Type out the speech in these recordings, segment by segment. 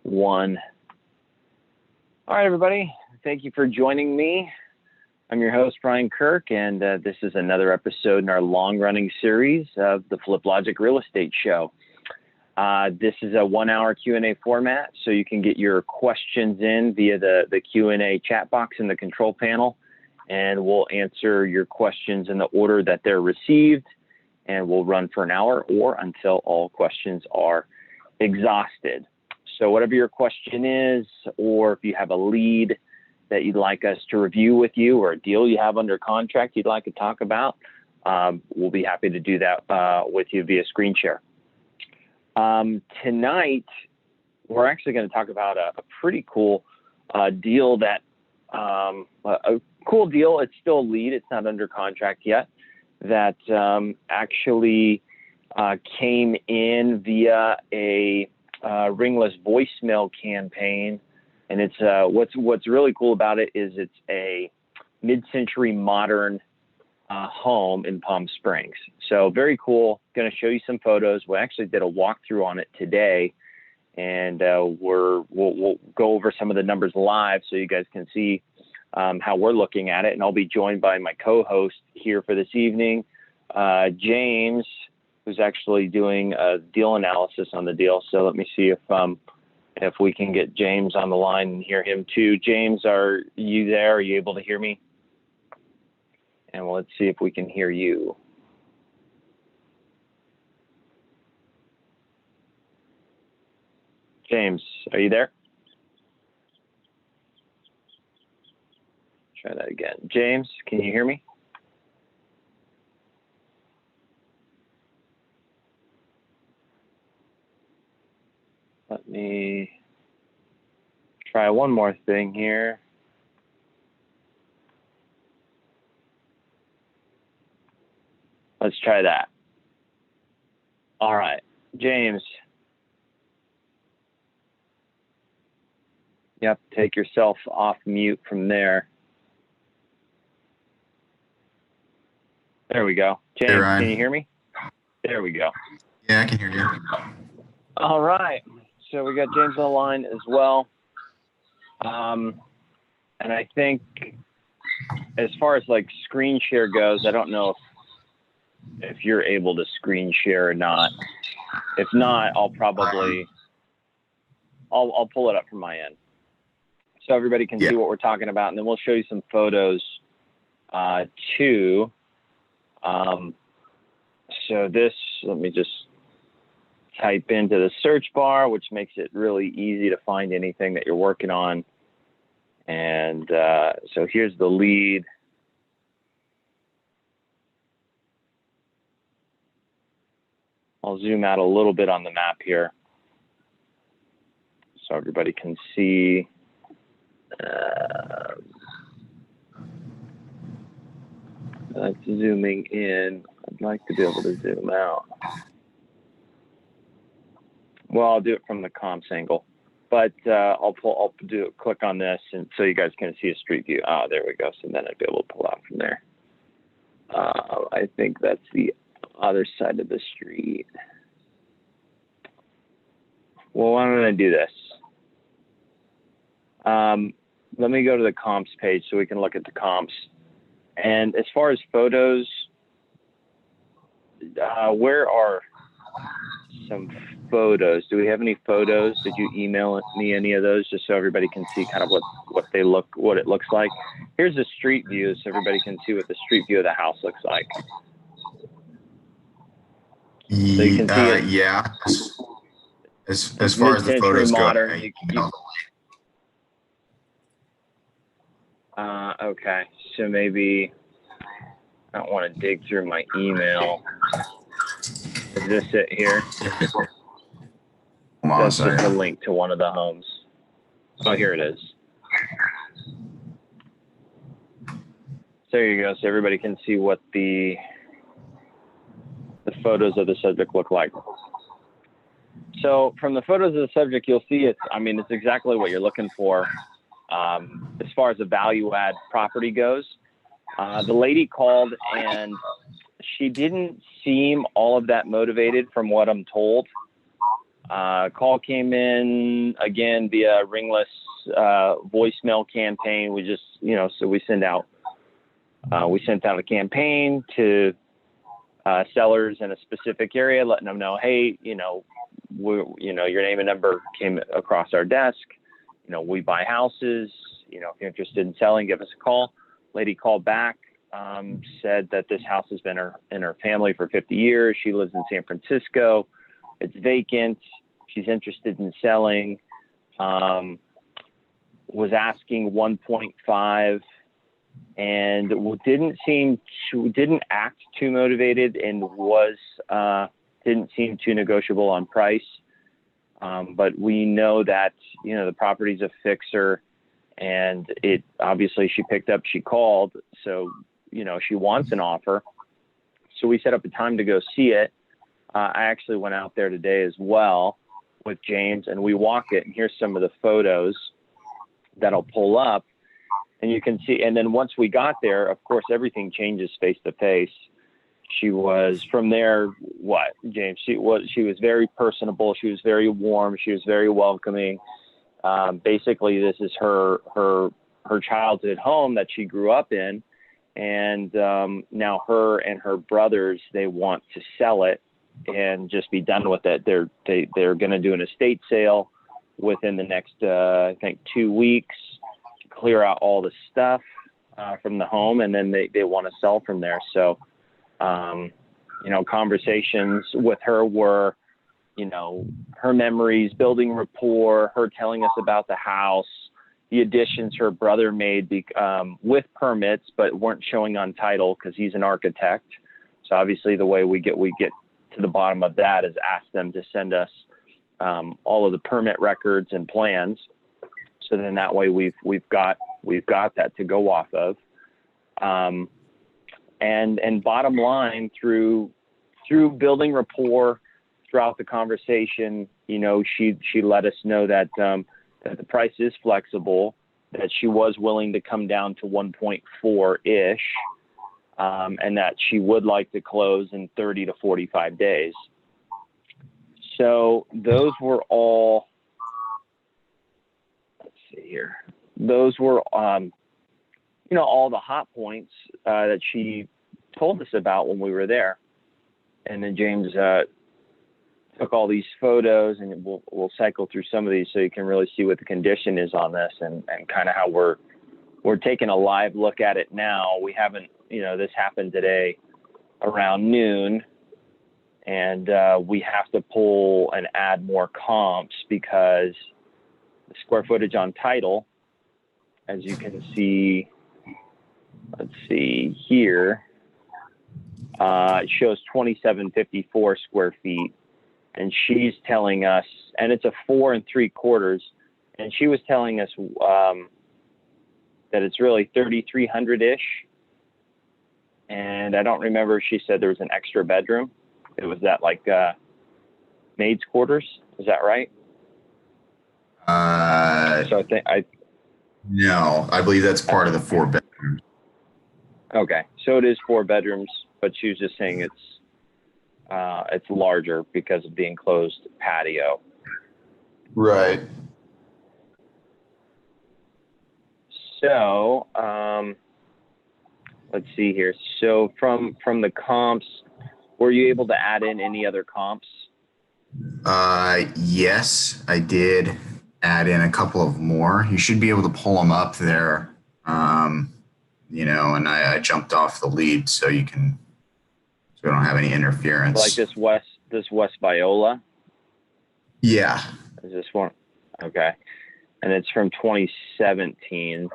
One. All right, everybody. Thank you for joining me. I'm your host, Brian Kirk, and this is another episode in our long-running series of the Fliplogic Real Estate Show. This is a 1-hour Q&A format, so you can get your questions in via the Q&A chat box in the control panel, and we'll answer your questions in the order that they're received, and we'll run for an hour or until all questions are exhausted. So whatever your question is, or if you have a lead that you'd like us to review with you, or a deal you have under contract you'd like to talk about, we'll be happy to do that with you via screen share. Tonight, we're actually going to talk about a pretty cool deal that, a cool deal. It's still a lead. It's not under contract yet. That actually came in via a ringless voicemail campaign. And it's what's really cool about it is it's a mid-century modern home in Palm Springs. So very cool. Going to show you some photos. We actually did a walkthrough on it today, and we'll go over some of the numbers live so you guys can see how we're looking at it. And I'll be joined by my co-host here for this evening, James, who's actually doing a deal analysis on the deal. So let me see if we can get James on the line and hear him too. James, are you there? Are you able to hear me? And let's see if we can hear you. James, are you there? Try that again. James, can you hear me? Let me try one more thing here. Let's try that. All right, James. Yep, take yourself off mute from there. There we go. James, Hey, can you hear me? There we go. Yeah, I can hear you. All right. So we got James on the line as well. And I think as far as like screen share goes, I don't know if you're able to screen share or not. If not, I'll pull it up from my end so everybody can see what we're talking about, and then we'll show you some photos too. So this, let me just type into the search bar, which makes it really easy to find anything that you're working on. And so here's the lead. I'll zoom out a little bit on the map here so everybody can see. That's zooming in. I'd like to be able to zoom out. Well, I'll do it from the comps angle, but I'll click on this, and so you guys can see a street view. Oh, there we go. So then I'd be able to pull out from there. I think that's the other side of the street. Well, why don't I do this? Let me go to the comps page so we can look at the comps. And as far as photos, where are some photos? Do we have any photos? Did you email me any of those just so everybody can see kind of what it looks like? Here's a street view so everybody can see what the street view of the house looks like. So you can see it. Yeah. As far as the photos modern, go. Okay, so maybe I don't want to dig through my email. Is this it here? That's just a link to one of the homes. Oh, here it is. So there you go. So everybody can see what the photos of the subject look like. So from the photos of the subject, you'll see it's exactly what you're looking for as far as the value add property goes. The lady called and she didn't seem all of that motivated from what I'm told. Call came in again via ringless voicemail campaign. We just, so we sent out a campaign to sellers in a specific area, letting them know, hey, your name and number came across our desk. We buy houses. If you're interested in selling, give us a call. Lady called back, said that this house has been in her family for 50 years. She lives in San Francisco. It's vacant. She's interested in selling. Was asking 1.5 and didn't act too motivated and didn't seem too negotiable on price. But we know that, the property's a fixer, and obviously she picked up, she called. So, she wants an offer. So we set up a time to go see it. I actually went out there today as well with James, and we walk it, and here's some of the photos that'll pull up, and you can see. And then once we got there, of course, everything changes face to face. She was from there. What, James? She was very personable. She was very warm. She was very welcoming. Basically, this is her childhood home that she grew up in, and now her and her brothers, they want to sell it and just be done with it. They're going to do an estate sale within the next I think 2 weeks to clear out all the stuff from the home, and then they want to sell from there. So conversations with her were, her memories, building rapport, her telling us about the house, the additions her brother made with permits, but weren't showing on title because he's an architect. So obviously the way we get to the bottom of that is ask them to send us all of the permit records and plans. So then that way we've got that to go off of. And bottom line, through building rapport throughout the conversation, she let us know that the price is flexible, that she was willing to come down to 1.4-ish, and that she would like to close in 30 to 45 days. So those were all, let's see here. Those were, all the hot points that she told us about when we were there. And then James took all these photos, and we'll cycle through some of these so you can really see what the condition is on this and kind of how we're taking a live look at it now. We haven't, this happened today around noon, and we have to pull and add more comps because the square footage on title, as you can see, let's see here, it shows 2,754 square feet. And she's telling us, and it's a 4 3/4, and she was telling us that it's really 3,300-ish. And I don't remember if she said there was an extra bedroom. It was that like maid's quarters. Is that right? So no, I believe that's part of the 4 bedrooms. Okay, so it is 4 bedrooms, but she was just saying it's larger because of the enclosed patio. Right. So let's see here. So from the comps, were you able to add in any other comps? Yes, I did add in a couple of more. You should be able to pull them up there. And I jumped off the lead so we don't have any interference. Like this West Viola? Yeah. Is this one? Okay. And it's from 2017.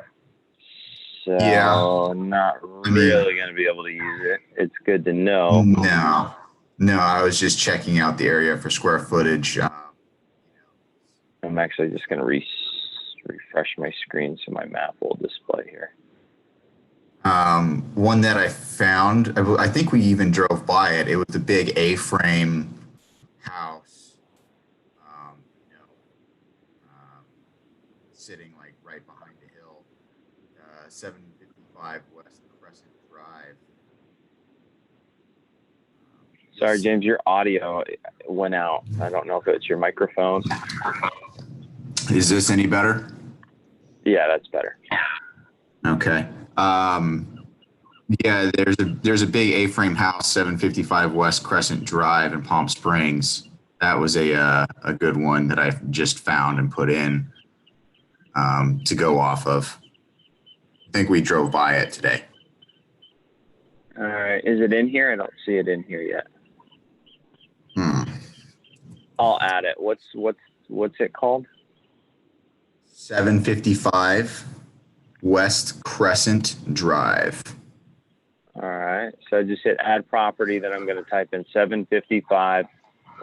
So yeah. Not really going to be able to use it. It's good to know. No, I was just checking out the area for square footage. I'm actually just going to refresh my screen so my map will display here. One that I found, I think we even drove by it. It was a big A-frame house, sitting like right behind the hill, 755 West Crescent Drive. Sorry, James, your audio went out. I don't know if it's your microphone. Is this any better? Yeah, that's better. Okay. Yeah, there's a big A-frame house, 755 West Crescent Drive in Palm Springs. That was a good one that I just found and put in to go off of. I think we drove by it today. All right. Is it in here? I don't see it in here yet. I'll add it. What's it called? 755 West Crescent Drive. All right. So I just hit add property. Then I'm going to type in 755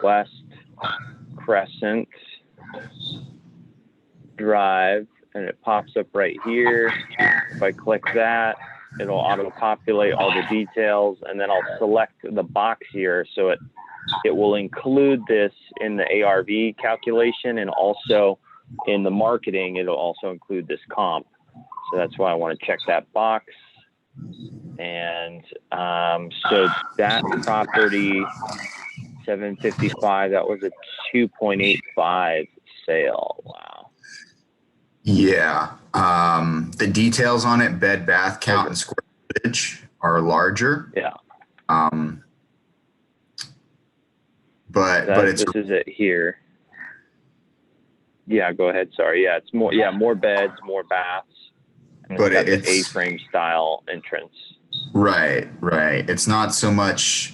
West Crescent Drive, and it pops up right here. If I click that, it'll auto-populate all the details, and then I'll select the box here, so it will include this in the ARV calculation, and also in the marketing, it'll also include this comp. So that's why I want to check that box. And so that property, 755, that was a 2.85 sale. Wow. Yeah. The details on it, bed, bath count, and square footage are larger. Yeah. But it's this is it here. Yeah, go ahead. Sorry. Yeah, it's more. Yeah, more beds, more baths. But it's the A-frame style entrance. Right. It's not so much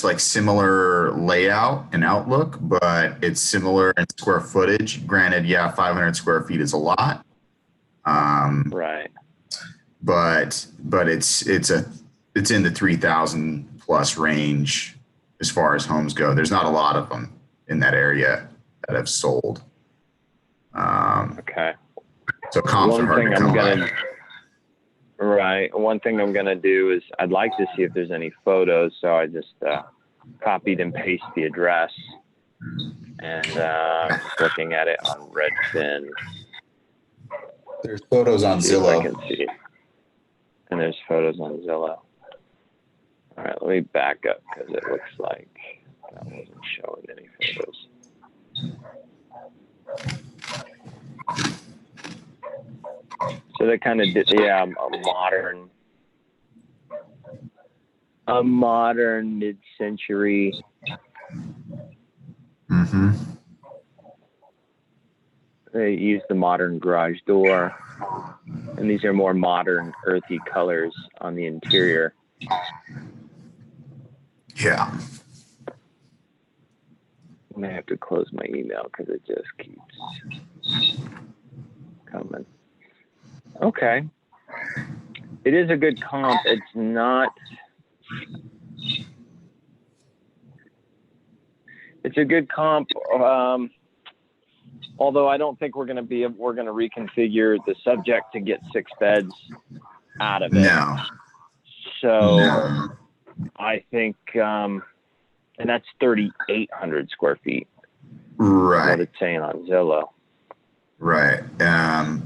like similar layout and outlook, but it's similar in square footage. Granted, yeah, 500 square feet is a lot. Right. But it's in the 3,000 plus range as far as homes go. There's not a lot of them in that area that have sold. Okay. So comps are hard to come by. Right. One thing I'm going to do is I'd like to see if there's any photos. So I just copied and pasted the address, and looking at it on Redfin. There's photos on Zillow. I can see. And there's photos on Zillow. All right, let me back up because it looks like that wasn't showing any photos. So they kind of did, yeah, a modern mid-century. Mm-hmm. They use the modern garage door, and these are more modern, earthy colors on the interior. Yeah. I may have to close my email because it just keeps coming. Okay. It is a good comp. It's not. It's a good comp. Although I don't think we're going to reconfigure the subject to get 6 beds out of it. No. So No. I think, and that's 3,800 square feet. Right. What it's saying on Zillow. Right.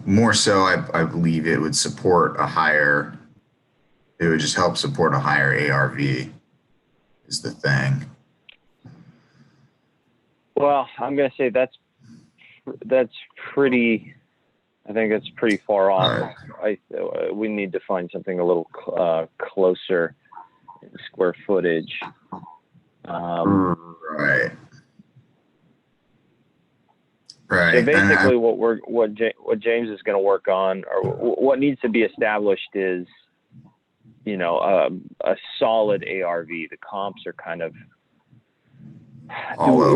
More so, I believe it would support it would just help support a higher ARV is the thing. Well, I'm going to say that's pretty, I think it's pretty far off. Right. We need to find something a little closer in square footage. Right. Right. So basically, what James is going to work on, or what needs to be established, is, a solid ARV. The comps are kind of.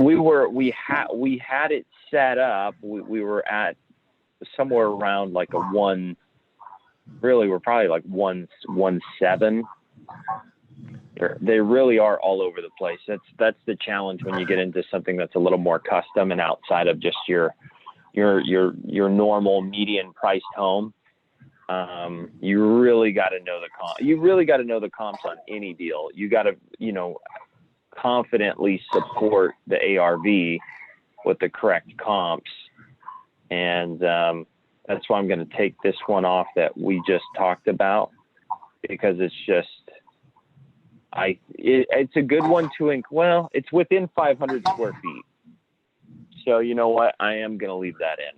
We had it set up. We were at somewhere around like a 1. Really, we're probably like 1.7. They really are all over the place. That's the challenge when you get into something that's a little more custom and outside of just your normal median priced home. You really got to know the comp. You really got to know the comps on any deal. You got to confidently support the ARV with the correct comps, and that's why I'm going to take this one off that we just talked about, because it's just It's a good one well, it's within 500 square feet. So you know what? I am going to leave that in.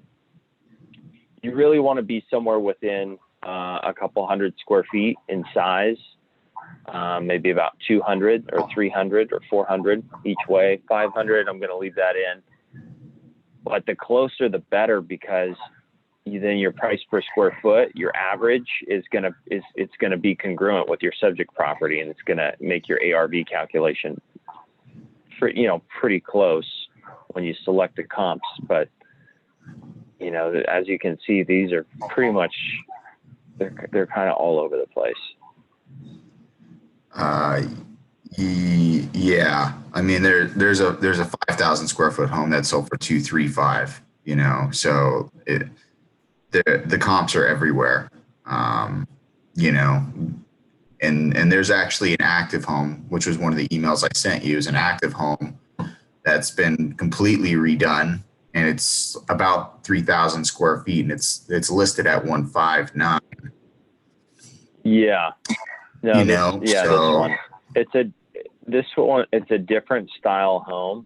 You really want to be somewhere within a couple hundred square feet in size, maybe about 200 or 300 or 400 each way. 500, I'm going to leave that in. But the closer, the better, because then your price per square foot, your average it's going to be congruent with your subject property, and it's going to make your ARV calculation pretty close when you select the comps. But as you can see, these are pretty much they're kind of all over the place. Yeah. I mean, there's a 5,000 square foot home that sold for 235. So the comps are everywhere. And there's actually an active home, which was one of the emails I sent you, is an active home that's been completely redone, and it's about 3,000 square feet, and it's listed at 159. Yeah. No, so this one, it's a different style home.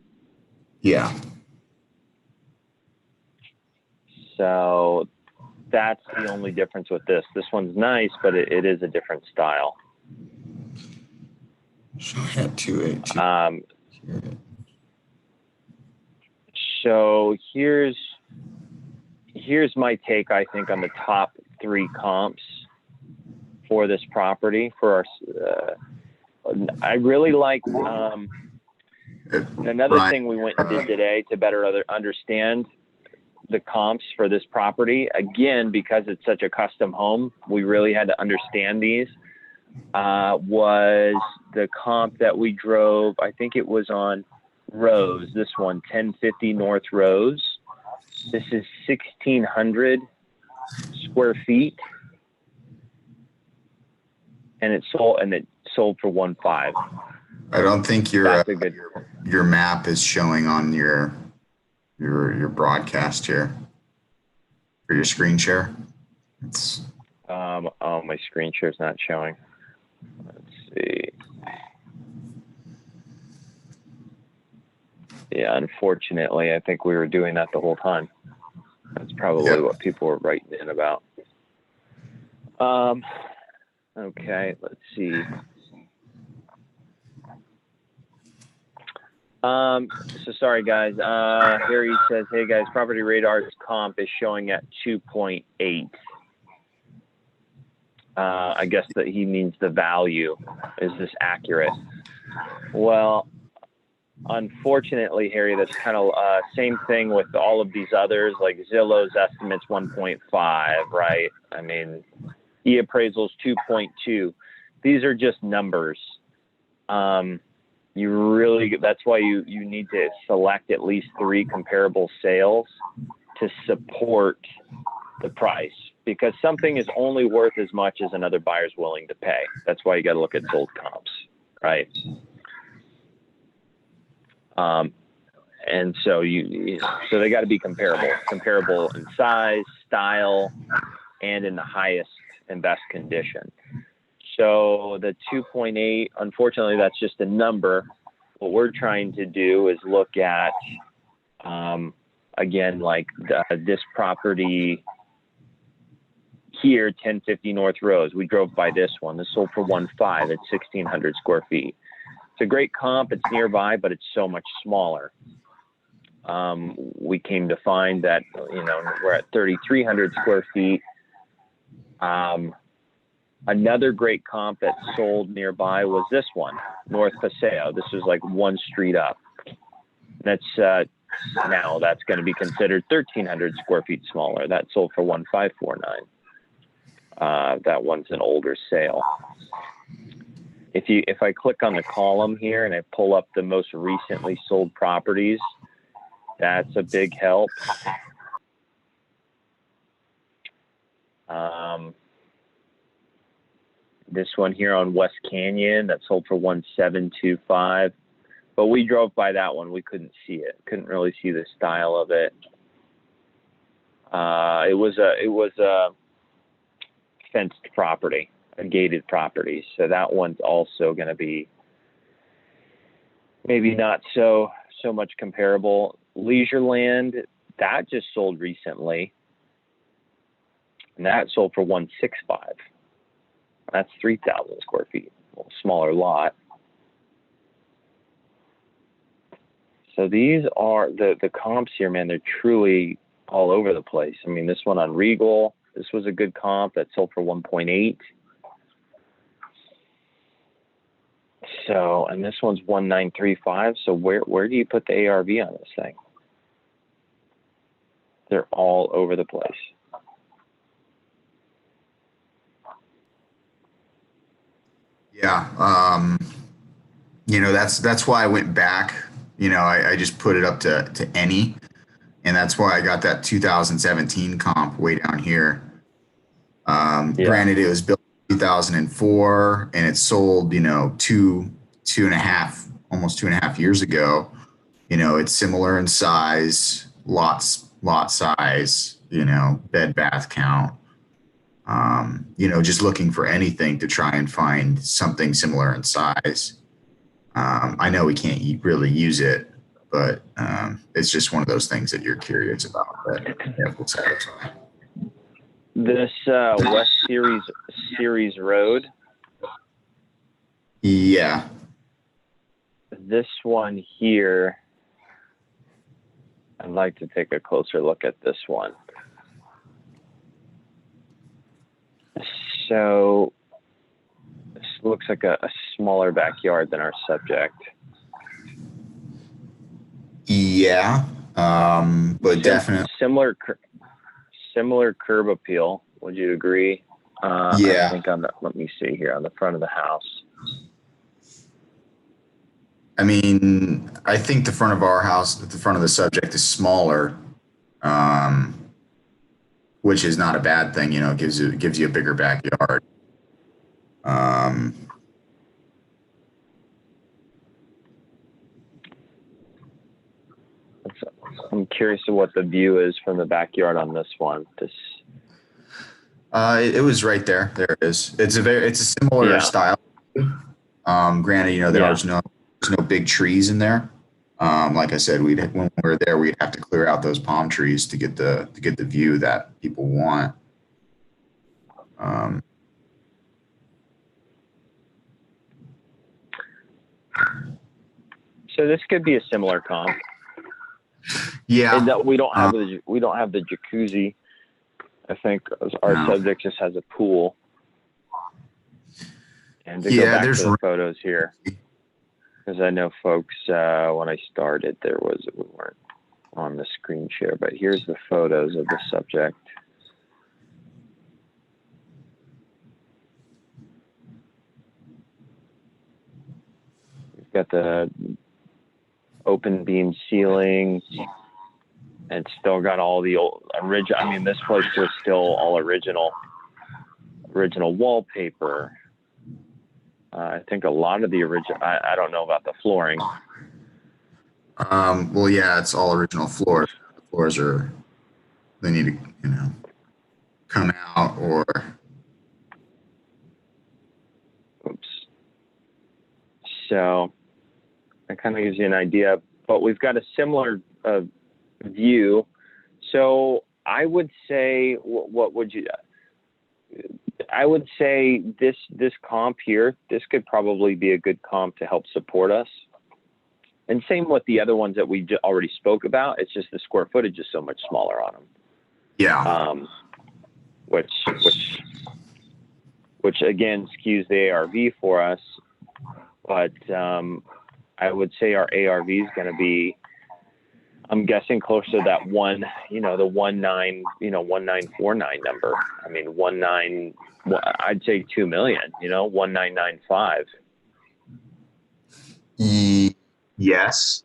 Yeah. So that's the only difference with this. This one's nice, but it is a different style. So I had 282. So here's my take, I think, on the top 3 comps for this property. For our, I really like another thing we went and did today to better understand the comps for this property. Again, because it's such a custom home, we really had to understand these. Was the comp that we drove? I think it was on Rose. This one, 1050 North Rose. This is 1,600 square feet, and it sold for 1.5. I don't think your map is showing on your broadcast here for your screen share. It's my screen share is not showing. Let's see. Yeah, unfortunately, I think we were doing that the whole time. That's probably what people were writing in about. Okay, let's see. So sorry, guys. Harry says, hey, guys, Property Radar's comp is showing at 2.8. I guess that he means the value. Is this accurate? Well, unfortunately, Harry, that's kind of same thing with all of these others, like Zillow's estimate's 1.5, right? I mean, e-appraisal's 2.2. These are just numbers. That's why you need to select at least 3 comparable sales to support the price, because something is only worth as much as another buyer's willing to pay. That's why you got to look at sold comps, right? And so so they got to be comparable in size, style, and in the highest and best condition. So the 2.8, unfortunately, that's just a number. What we're trying to do is look at, again, like this property here, 1050 North Rose. We drove by this one. This sold for 1.5 at 1,600 square feet. It's a great comp. It's nearby, but it's so much smaller. We came to find that, we're at 3,300 square feet. Another great comp that sold nearby was this one, North Paseo. This is like one street up. That's now that's going to be considered 1,300 square feet smaller. That sold for 1.549. That one's an older sale. If I click on the column here and I pull up the most recently sold properties, that's a big help. This one here on West Canyon that sold for 1.725, but we drove by that one. We couldn't see it. Couldn't really see the style of it. It was a fenced property, a gated property. So that one's also going to be maybe not so much comparable. Leisureland, that just sold recently, and that sold for 165. That's 3,000 square feet, a little smaller lot. So these are the comps here, man. They're truly all over the place. I mean, this one on Regal, this was a good comp that sold for 1.8. So, and this one's 1,935. So where do you put the ARV on this thing? They're all over the place. Yeah. That's why I went back. I just put it up to any, and that's why I got that 2017 comp way down here. Granted, it was built in 2004 and it sold, almost 2.5 years ago. It's similar in size, lot size, bed bath count. Just looking for anything to try and find something similar in size. I know we can't really use it, but it's just one of those things that you're curious about that will satisfy. This West Series Road. Yeah. This one here, I'd like to take a closer look at this one. So this looks like a smaller backyard than our subject. Yeah, but definitely similar curb appeal. Would you agree? Yeah. I think let me see here on the front of the house. I mean, I think the front of our house, the front of the subject is smaller, which is not a bad thing. It gives you a bigger backyard. I'm curious to what the view is from the backyard on this one. It was right there. There it is. It's a similar style. Granted, there's no big trees in there. Like I said, when we were there, we'd have to clear out those palm trees to get the view that people want. So this could be a similar comp. Yeah. And we don't have the jacuzzi. I think our subject just has a pool. And to go back to the photos here, because I know folks, when I started, we weren't on the screen share, but here's the photos of the subject. We've got the open beam ceiling, and still got all the old original. I mean, this place was still all original wallpaper. I think a lot of the original. I don't know about the flooring. Well, yeah, it's all original floors. The floors they need to, come out or. Oops. So that kind of gives you an idea, but we've got a similar view. So I would say, what would you? I would say this comp here, this could probably be a good comp to help support us. And same with the other ones that we already spoke about. It's just the square footage is so much smaller on them. Yeah. Which again skews the ARV for us. But I would say our ARV is going to be, I'm guessing closer to that 1949 number. I mean, 19, I'd say 2 million, 1995. Yes.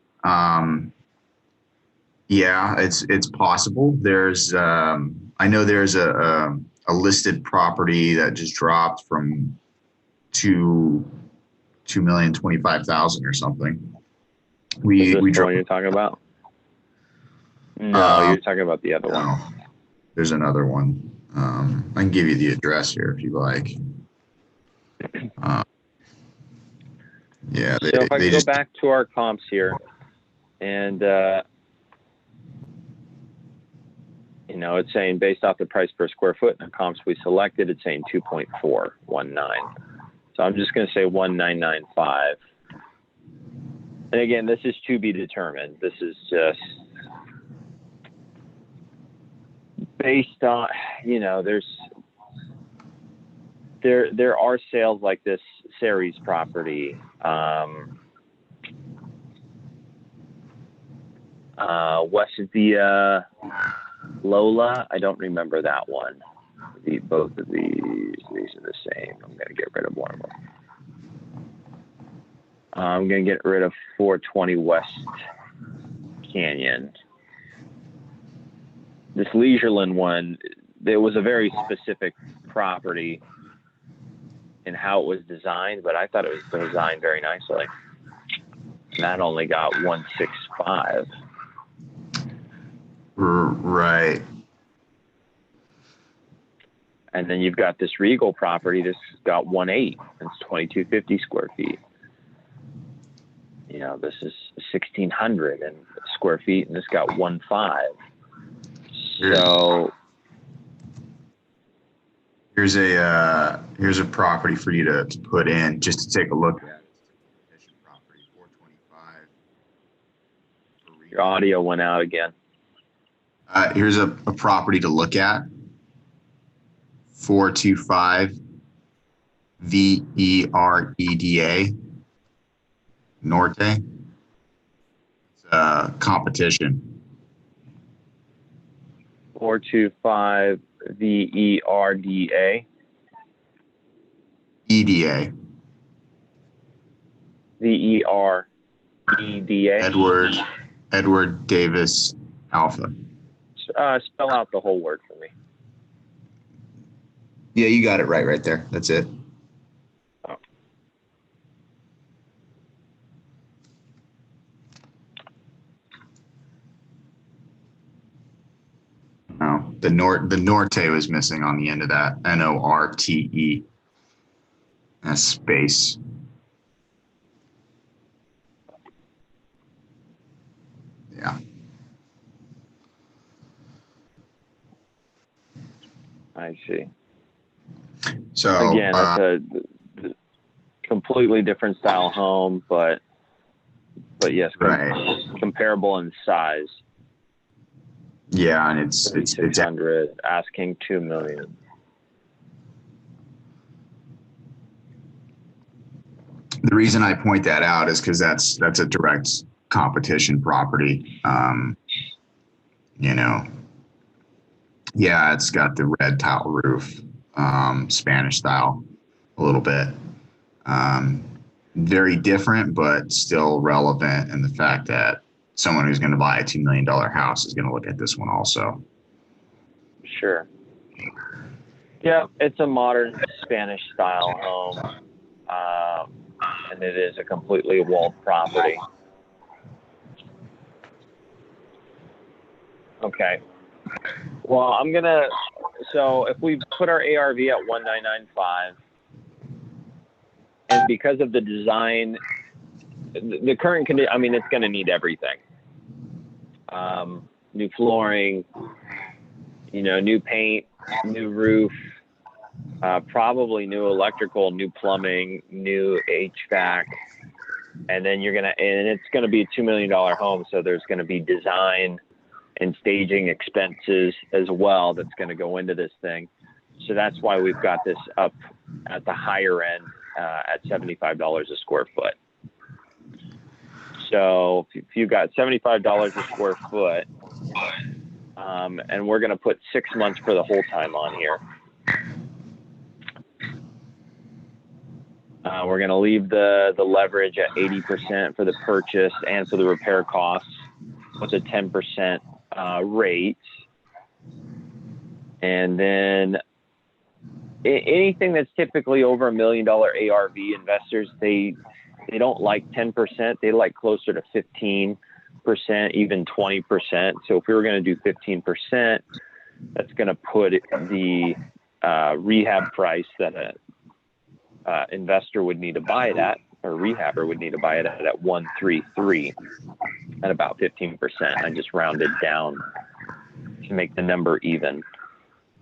Yeah, it's possible. There's, I know there's a listed property that just dropped from 2,025,000 or something. Is this the one you're talking about? No, you're talking about the other one. There's another one. I can give you the address here if you like. Yeah. So if I go back to our comps here, and you know, it's saying based off the price per square foot and the comps we selected, it's saying 2.419. So I'm just going to say 1995. And again, this is to be determined. This is just based on, you know, there are sales like this Ceres property. West of the Lola, I don't remember that one. Both of these are the same. I'm going to get rid of one of them. I'm going to get rid of 420 West Canyon. This Leisureland one, there was a very specific property in how it was designed, but I thought it was designed very nicely. And that only got 165. Right. And then you've got this Regal property that's got 1.8. It's 2,250 square feet. You know, this is 1,600 square feet, and this got 1.5. So here's a property for you to put in just to take a look at. It's a property, 425. Your audio went out again. Here's a property to look at. 425 VEREDA Norte. It's competition. 425 VERDA. EDA. VEREDA. Edward Davis Alpha. Spell out the whole word for me. Yeah, you got it right there. That's it. Oh. No, the Norte was missing on the end of that. NORTE. A space. Yeah. I see. So again, it's a completely different style home, but yes, comparable in size. Yeah, and it's 600 asking $2 million. The reason I point that out is because that's a direct competition property. You know, yeah, it's got the red tile roof, Spanish style, a little bit. Very different, but still relevant in the fact that someone who's going to buy a $2 million house is going to look at this one also. Sure. Yeah, it's a modern Spanish style home, and it is a completely walled property. Okay. Well, so if we put our ARV at 1995, and because of the design, the current condition, I mean, it's going to need everything. New flooring, you know, new paint, new roof, probably new electrical, new plumbing, new HVAC, and then it's going to be a $2 million home. So there's going to be design and staging expenses as well that's going to go into this thing. So that's why we've got this up at the higher end at $75 a square foot. So if you've got $75 a square foot, and we're going to put 6 months for the whole time on here. We're going to leave the leverage at 80% for the purchase and for the repair costs with a 10% rate. And then anything that's typically over $1 million ARV, investors, they don't like 10%. They like closer to 15%, even 20%. So if we were going to do 15%, that's going to put the rehab price that an investor would need to buy it at or rehabber would need to buy it at 133 at about 15%. I just rounded down to make the number even.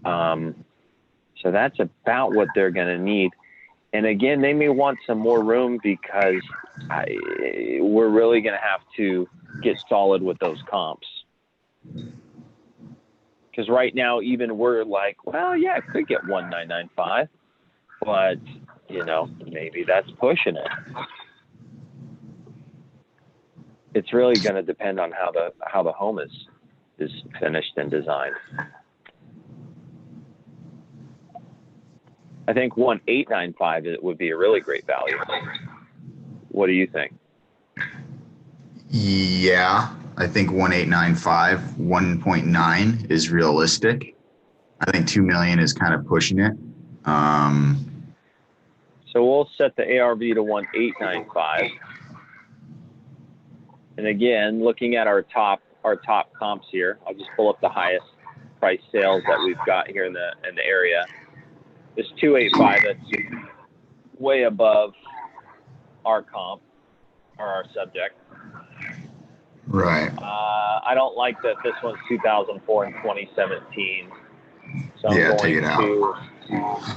So that's about what they're going to need. And again, they may want some more room because we're really going to have to get solid with those comps. Because right now, even we're like, well, yeah, it could get 1995, but maybe that's pushing it. It's really going to depend on how the home is finished and designed. I think 1895 would be a really great value. What do you think? Yeah, I think 1895, 1.9 is realistic. I think 2 million is kind of pushing it. So we'll set the ARV to 1895. And again, looking at our top comps here, I'll just pull up the highest price sales that we've got here in the area. This 285, that's way above our comp or our subject. Right. I don't like that this one's 2004 and 2017. So I'm going to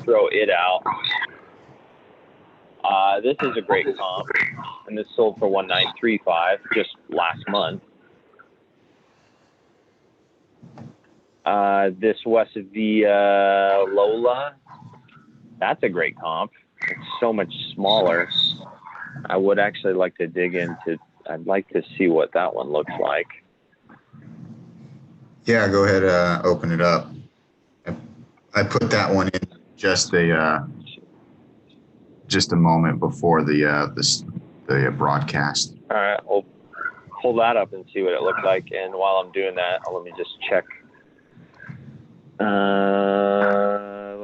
throw it out. This is a great comp, and this sold for 1935 just last month. This West Via Lola, that's a great comp. It's so much smaller. I would actually like to dig into. I'd like to see what that one looks like. Yeah, go ahead. Open it up. I put that one in just a moment before the broadcast. All right, we'll pull that up and see what it looks like. And while I'm doing that, let me just check.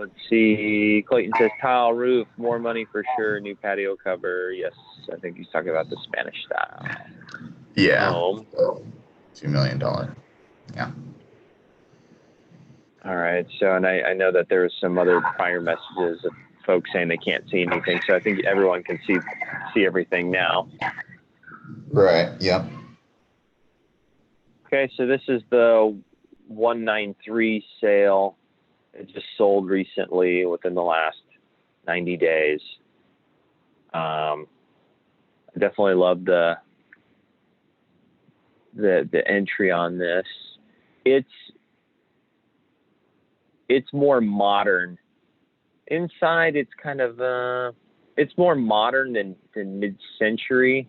Let's see. Clayton says tile roof, more money for sure. New patio cover. Yes, I think he's talking about the Spanish style. Yeah. $2 million. Yeah. All right. So, and I know that there was some other prior messages of folks saying they can't see anything. So I think everyone can see everything now. Right. Yep. Okay. So this is the 193 sale. It just sold recently within the last 90 days. I definitely love the entry on this. It's more modern. Inside, it's kind of it's more modern than mid-century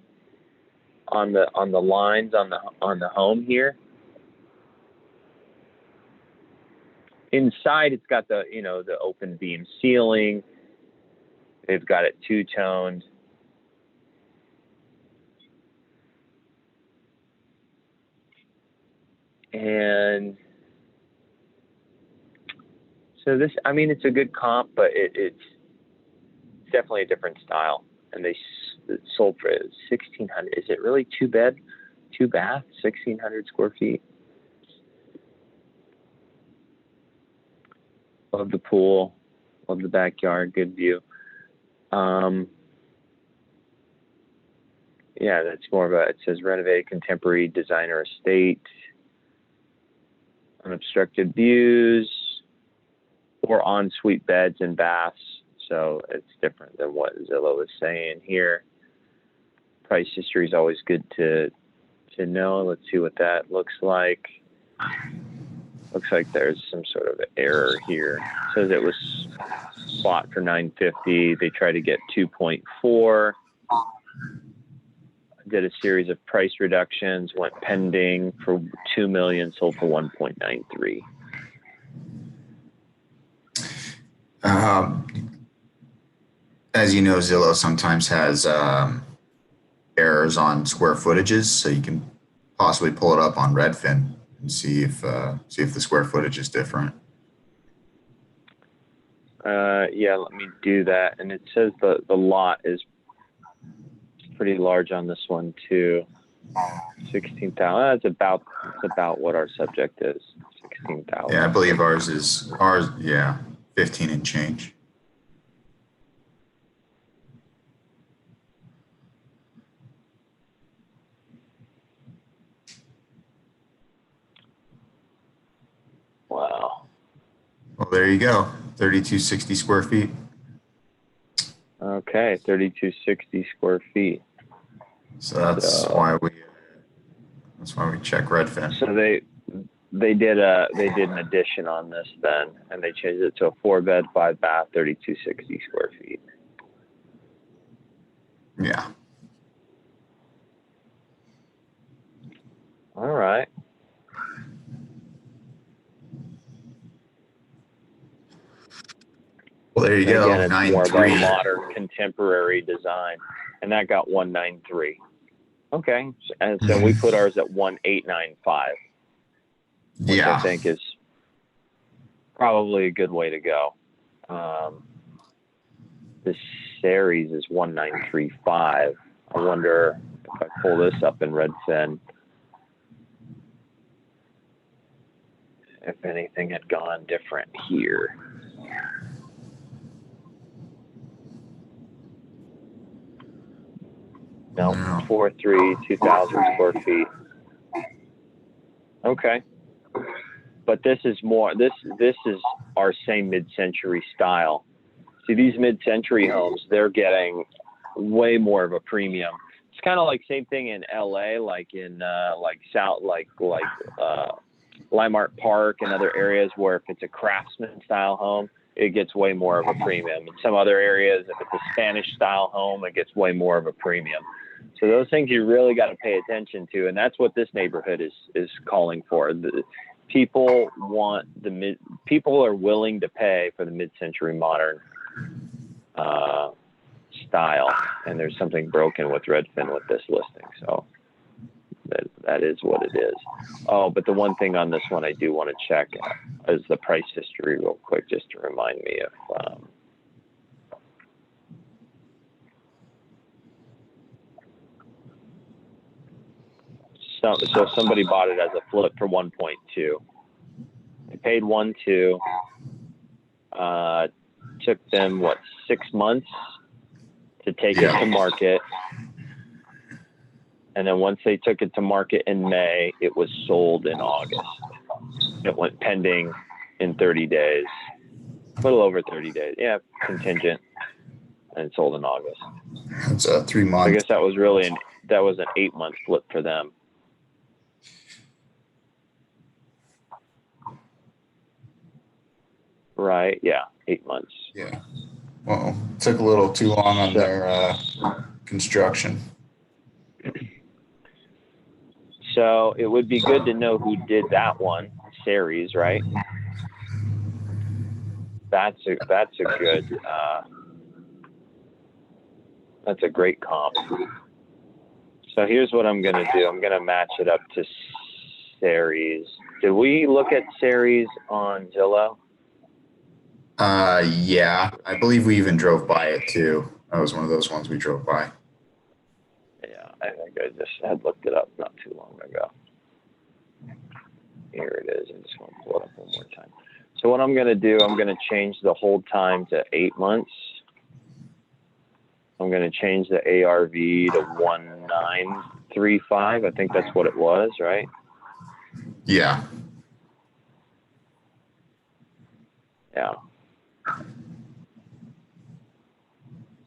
on the lines on the home here. Inside, it's got the open beam ceiling. They've got it two-toned. And so this, I mean, it's a good comp, but it's definitely a different style. And it sold for 1,600. Is it really two bath, 1,600 square feet? Love the pool, love the backyard, good view. Yeah, that's more of it says renovated contemporary designer estate, unobstructed views, or ensuite beds and baths. So it's different than what Zillow is saying here. Price history is always good to know. Let's see what that looks like. Looks like there's some sort of error here. It says it was bought for $950. They tried to get 2.4. Did a series of price reductions. Went pending for $2 million. Sold for 1.93. As you know, Zillow sometimes has errors on square footages, so you can possibly pull it up on Redfin and see if the square footage is different. Yeah, let me do that. And it says the lot is pretty large on this one too. 16,000. That's about what our subject is. 16,000. Yeah, I believe ours. Yeah, 15 and change. there you go. 3260 square feet. Okay, 3260 square feet. So that's why we check Redfin. So they did an addition on this then, and they changed it to a 4-bed, 5-bath, 3260 square feet. Yeah. All right. Well, there you go. Again, it's more of a 9.3. modern, contemporary design, and that got 193. Okay, and so we put ours at 1895, which Yeah. I think is probably a good way to go. This series is 1935. I wonder if I pull this up in Redfin, if anything had gone different here. No, 2,000 square feet. Okay. But this is more, this is our same mid-century style. See, these mid-century homes, they're getting way more of a premium. It's kind of like same thing in LA, like in Limart Park and other areas where if it's a craftsman style home, it gets way more of a premium. In some other areas, if it's a Spanish style home, it gets way more of a premium. So those things you really got to pay attention to, and that's what this neighborhood is calling for. People are willing to pay for the mid-century modern style, and there's something broken with Redfin with this listing. So that is what it is. Oh, but the one thing on this one I do want to check is the price history real quick, just to remind me of. So somebody bought it as a flip for 1.2. They paid 1.2. Took them 6 months to take it to market, and then once they took it to market in May, it was sold in August. It went pending in 30 days, a little over 30 days. Yeah, contingent, and sold in August. It's 3 months. I guess that was an 8-month flip for them. Right. Yeah. 8 months. Yeah. Well, took a little too long on their construction. So it would be good to know who did that one, series, right? That's a good. That's a great comp. So here's what I'm going to do. I'm going to match it up to series. Did we look at series on Zillow? Yeah, I believe we even drove by it too. That was one of those ones we drove by. Yeah, I think I just had looked it up not too long ago. Here it is. I just want to pull it up one more time. So what I'm going to do, I'm going to change the hold time to 8 months. I'm going to change the ARV to 1935. I think that's what it was, right? Yeah. Yeah.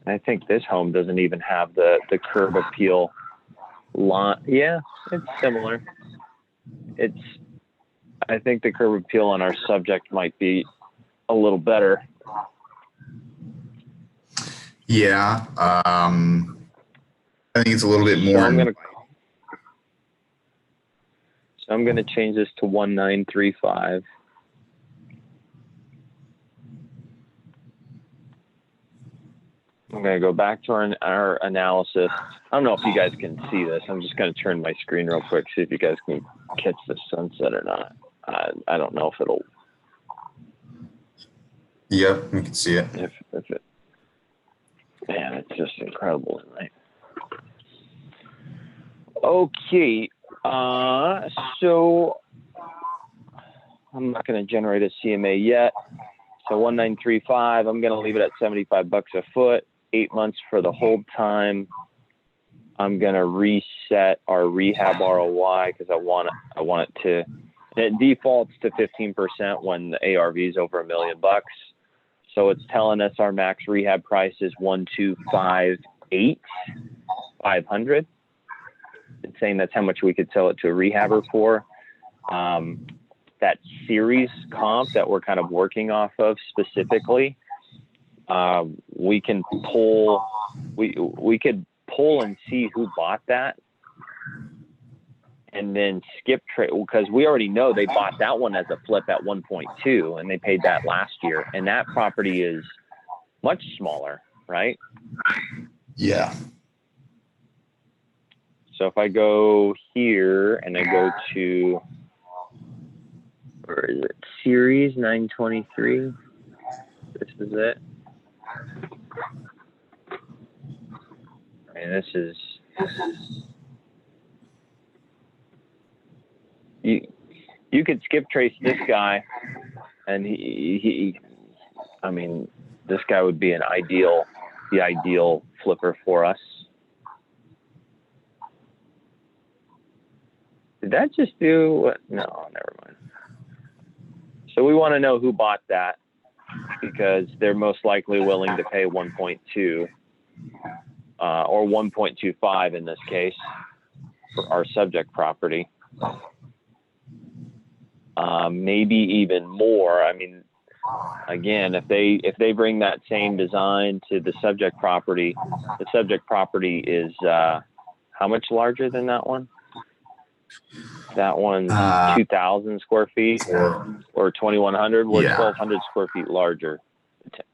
I think this home doesn't even have the curb appeal line. Yeah, it's similar. I think the curb appeal on our subject might be a little better. Yeah. I think it's a little bit more. So I'm gonna change this to 1935. I'm going to go back to our analysis. I don't know if you guys can see this. I'm just going to turn my screen real quick, see if you guys can catch the sunset or not. I don't know if it'll. Yep, we can see it. If it. Man, it's just incredible tonight. Okay. So I'm not going to generate a CMA yet. So 1935, I'm going to leave it at $75 a foot. 8 months for the hold time. I'm going to reset our rehab ROI because I want it to It defaults to 15% when the ARV is over $1 million. So it's telling us our max rehab price is 1,258,500. It's saying that's how much we could sell it to a rehabber for. That series comp that we're kind of working off of specifically, we can pull. We could pull and see who bought that, and then skip trade, because we already know they bought that one as a flip at 1.2, and they paid that last year, and that property is much smaller, right? Yeah. So if I go here and I go to, where is it? Series 923. This is it. And this is you could skip trace this guy, and he I mean, this guy would be the ideal flipper for us. Did that just do what? No, never mind. So we want to know who bought that, because they're most likely willing to pay 1.2 or 1.25 in this case for our subject property. Maybe even more. I mean, again, if they bring that same design to the subject property is how much larger than that one? That one's 2,000 square feet or 2,100. We're 1,200 square feet larger,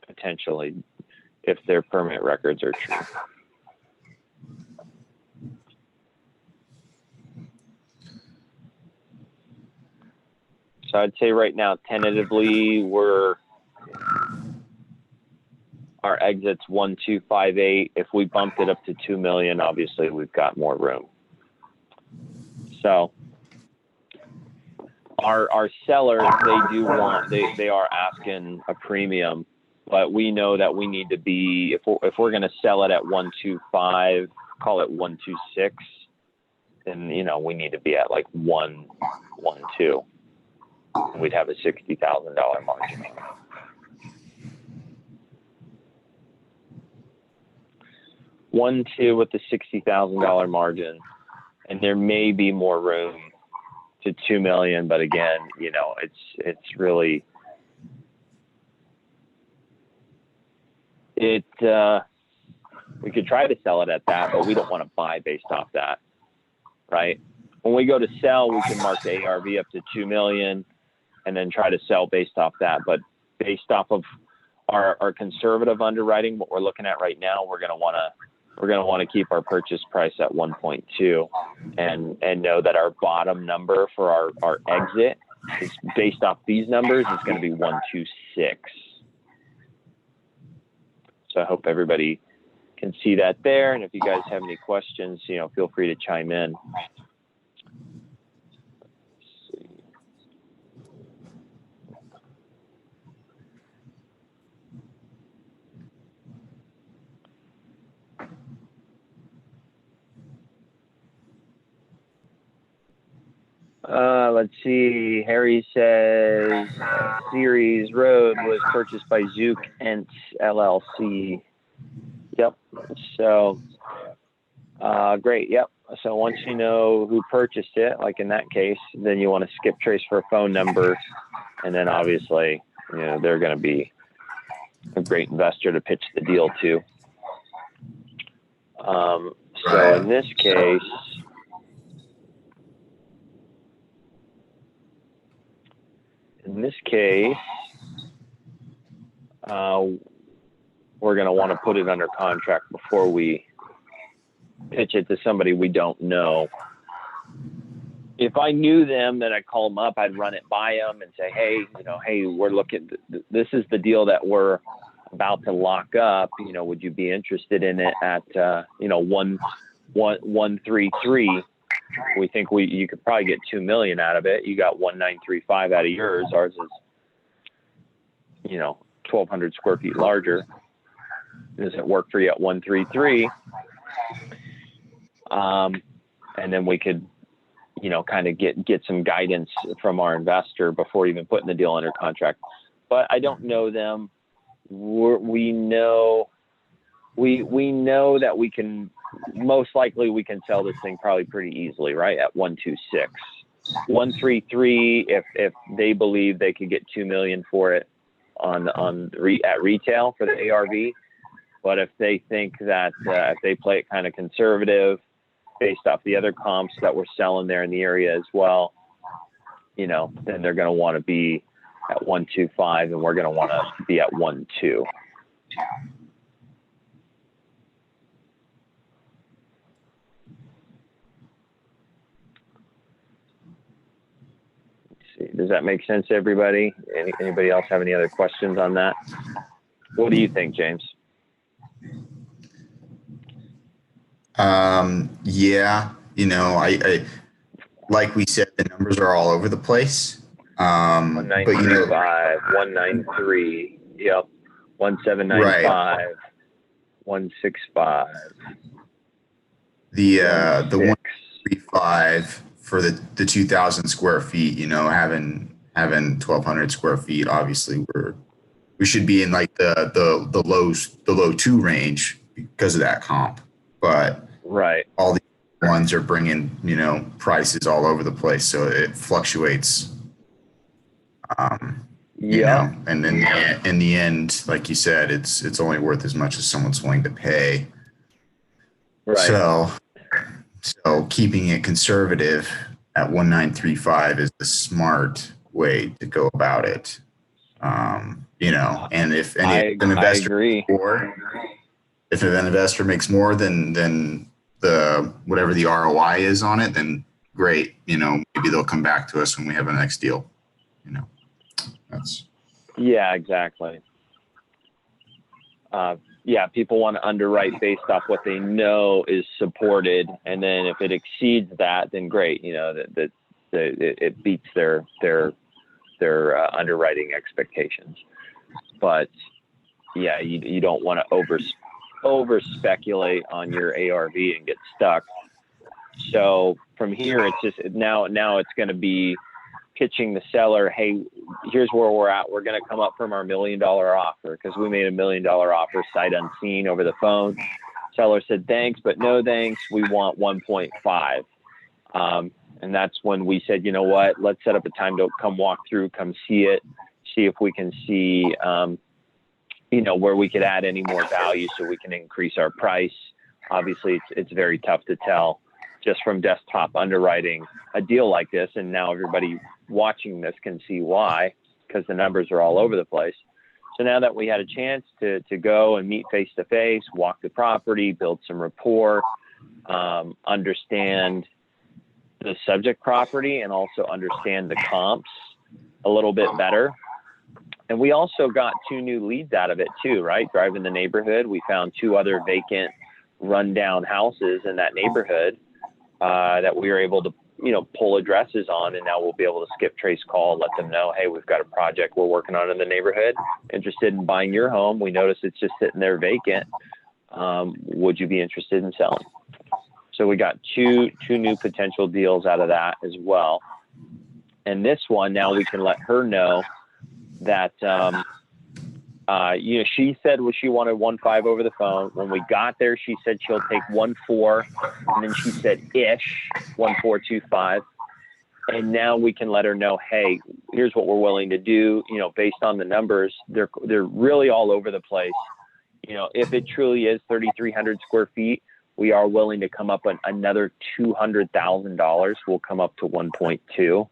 potentially, if their permit records are true. So I'd say right now, tentatively, our exit's 1,258. If we bumped it up to 2 million, obviously we've got more room. So our sellers, they are asking a premium, but we know that we need to be, if we're going to sell it at 125, call it 126, then we need to be at like 112. We'd have a $60,000 margin. $1.2 with the $60,000 margin, and there may be more room to 2 million, but again, it's really we could try to sell it at that, but we don't want to buy based off that, right? When we go to sell, we can mark the ARV up to 2 million and then try to sell based off that. But based off of our conservative underwriting, what we're looking at right now, we're going to want to keep our purchase price at 1.2 and know that our bottom number for our exit is based off these numbers is going to be 126. So I hope everybody can see that there. And if you guys have any questions, feel free to chime in. Let's see. Harry says Ceres Road was purchased by Zook Ents LLC. Yep. So, great. Yep. So once you know who purchased it, like in that case, then you want to skip trace for a phone number, and then obviously, they're going to be a great investor to pitch the deal to. So in this case. We're going to want to put it under contract before we pitch it to somebody we don't know. If I knew them, then I'd call them up, I'd run it by them and say, hey, we're looking, this is the deal that we're about to lock up. Would you be interested in it at, 133? We think you could probably get 2 million out of it. You got 1,935 out of yours. Ours is, 1,200 square feet larger. Does it work for you at 133? And then we could, kind of get some guidance from our investor before even putting the deal under contract. But I don't know them. We know that we can sell this thing probably pretty easily, right? At 126, 133. If they believe they could get $2 million for it at retail for the ARV, but if they think that if they play it kind of conservative based off the other comps that we're selling there in the area as well, then they're going to want to be at 125, and we're going to want to be at 12. Does that make sense to everybody? Anybody else have any other questions on that? What do you think, James? Yeah, I like we said, the numbers are all over the place. 195, 193, yep, 1795, right. 165. The 135 for the 2,000 square feet, having 1,200 square feet, obviously we should be in like the low 2 range because of that comp. But right, all the ones are bringing prices all over the place, so it fluctuates. And then in the end, like you said, it's only worth as much as someone's willing to pay. Right. So keeping it conservative at 1935 is the smart way to go about it. And if an investor makes more than the whatever the ROI is on it, then great. Maybe they'll come back to us when we have a next deal. Yeah, exactly. People want to underwrite based off what they know is supported, and then if it exceeds that, then great. That it beats their underwriting expectations. But you don't want to over speculate on your ARV and get stuck. So from here, it's just now it's going to be pitching the seller, hey, here's where we're at. We're going to come up from our $1 million offer, because we made a $1 million offer sight unseen over the phone. Seller said, thanks, but no thanks. We want 1.5. And that's when we said, you know what, let's set up a time to come walk through, come see it, see if we can see, where we could add any more value so we can increase our price. Obviously, it's very tough to tell just from desktop underwriting a deal like this. And now everybody watching this can see why, because the numbers are all over the place. So now that we had a chance to go and meet face to face, walk the property, build some rapport, understand the subject property, and also understand the comps a little bit better. And we also got 2 new leads out of it too, right? Driving the neighborhood, we found 2 other vacant, rundown houses in that neighborhood that we were able to, pull addresses on. And now we'll be able to skip trace call, let them know, hey, we've got a project we're working on in the neighborhood, interested in buying your home. We noticed it's just sitting there vacant. Would you be interested in selling? So we got two new potential deals out of that as well. And this one, now we can let her know that, she said she wanted 1.5 over the phone. When we got there, she said she'll take 1.4, and then she said 1.425. And now we can let her know, hey, here's what we're willing to do. Based on the numbers, they're really all over the place. If it truly is 3,300 square feet, we are willing to come up on another $200,000. We'll come up to 1.2.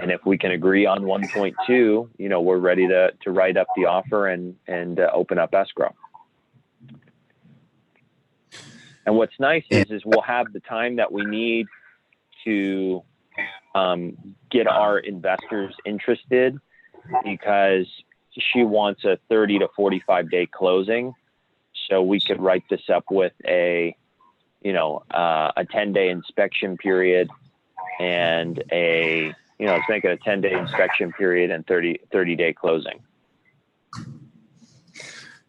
And if we can agree on 1.2, we're ready to write up the offer and open up escrow. And what's nice is we'll have the time that we need to get our investors interested, because she wants a 30 to 45 day closing. So we could write this up with a 10-day inspection period and let's make it a 10-day inspection period and 30-day closing.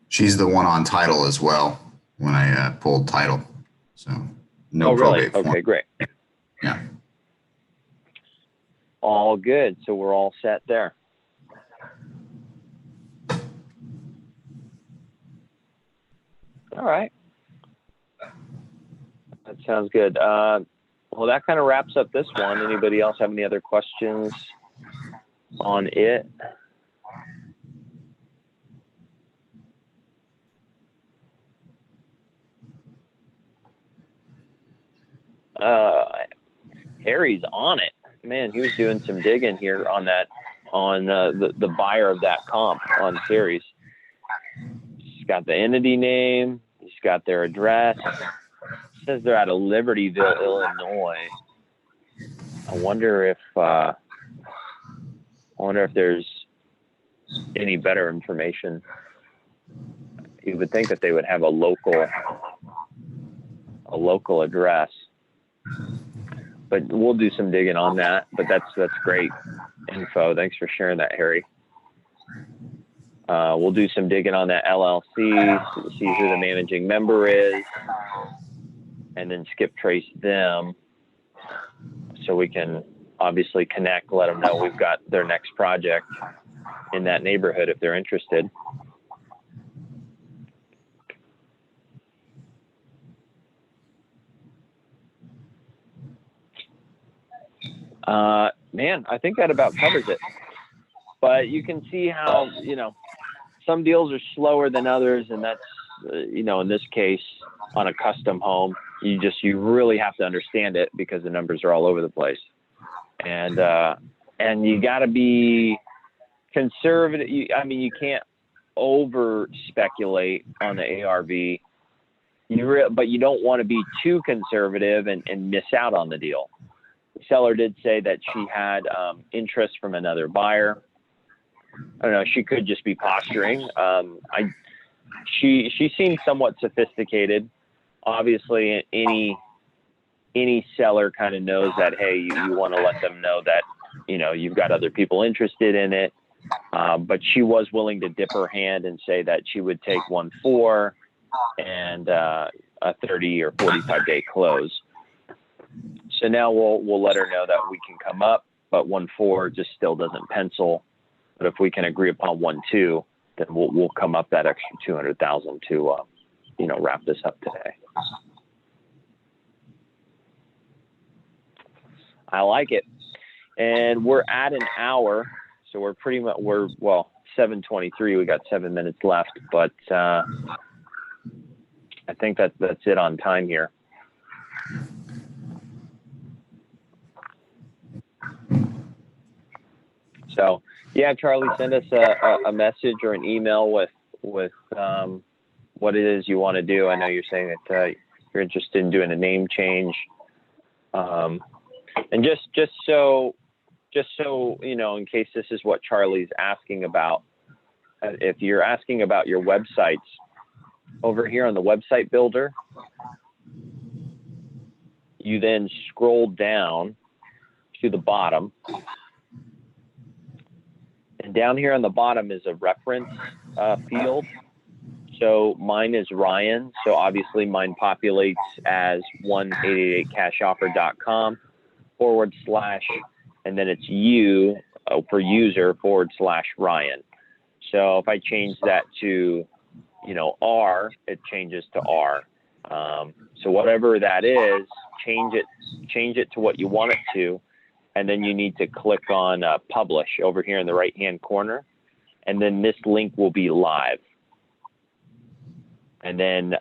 She's the one on title as well when I pulled title. So no Oh, really? probate form. Okay, great. Yeah. All good. So we're all set there. All right. That sounds good. Well, that kind of wraps up this one. Anybody else have any other questions on it? Harry's on it. Man, he was doing some digging here on that, on the buyer of that comp on series. He's got the entity name. He's got their address. It says they're out of Libertyville, Illinois. I wonder if there's any better information. You would think that they would have a local address, but we'll do some digging on that. But that's great info. Thanks for sharing that, Harry. We'll do some digging on that LLC, see who the managing member is, and then skip trace them so we can obviously connect, let them know we've got their next project in that neighborhood if they're interested. Man, I think that about covers it. But you can see how, some deals are slower than others, and that's, in this case, on a custom home, you really have to understand it because the numbers are all over the place. And you got to be conservative. You can't over speculate on the ARV, but you don't want to be too conservative and miss out on the deal. The seller did say that she had interest from another buyer. I don't know. She could just be posturing. She seemed somewhat sophisticated. Obviously, any seller kind of knows that, hey, you want to let them know that, you've got other people interested in it. But she was willing to dip her hand and say that she would take 1.4 and a 30 or 45 day close. So now we'll let her know that we can come up, but 1.4 just still doesn't pencil. But if we can agree upon 1.2, then we'll come up that extra 200,000 to wrap this up today. I like it, and we're at an hour, so we're 7:23. We got 7 minutes left, but I think that's it on time here. So, yeah, Charlie, send us a message or an email with what it is you want to do. I know you're saying that you're interested in doing a name change, and just so in case this is what Charlie's asking about. If you're asking about your websites, over here on the website builder, you then scroll down to the bottom. And down here on the bottom is a reference field. So mine is Ryan. So obviously mine populates as 1-888-CASHOFFER.com / and then it's you for user / Ryan. So if I change that to, R, it changes to R. So whatever that is, change it to what you want it to. And then you need to click on publish over here in the right-hand corner. And then this link will be live. And then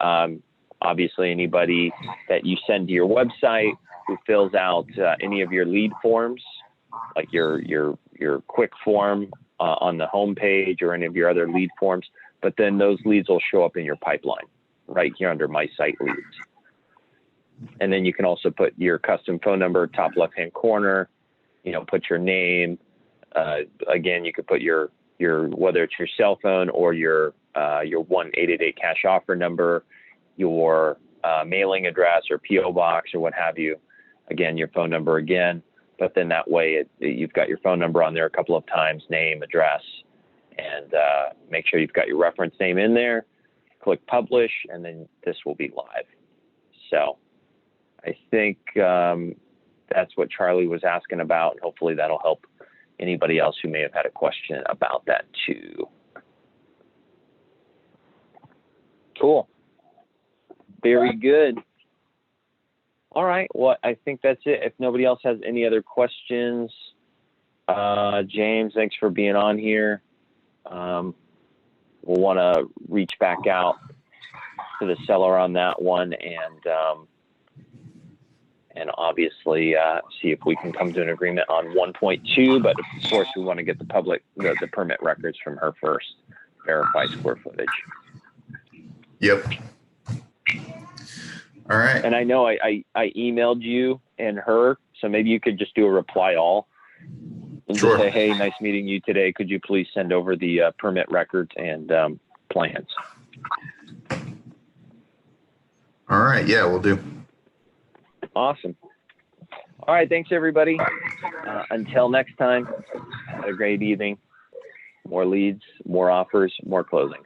obviously anybody that you send to your website who fills out any of your lead forms, like your quick form on the home page or any of your other lead forms, but then those leads will show up in your pipeline right here under My Site Leads. And then you can also put your custom phone number, top left-hand corner, put your name. Again, you could put your whether it's your cell phone or your 1-888-CASH-OFFER number, your mailing address or PO box or what have you. Again, your phone number again. But then that way you've got your phone number on there a couple of times, name, address, and make sure you've got your reference name in there. Click publish, and then this will be live. So I think that's what Charlie was asking about. Hopefully that'll help anybody else who may have had a question about that too. Cool. Very good. All right. Well, I think that's it. If nobody else has any other questions, James, thanks for being on here. We'll want to reach back out to the seller on that one and obviously see if we can come to an agreement on 1.2. But of course, we want to get the permit records from her first, verify square footage. Yep. All right. And I know I emailed you and her, so maybe you could just do a reply all and Sure. just say, hey, nice meeting you today. Could you please send over the permit records and plans? All right. Yeah, we'll do. Awesome. All right. Thanks, everybody. Until next time, have a great evening. More leads, more offers, more closings.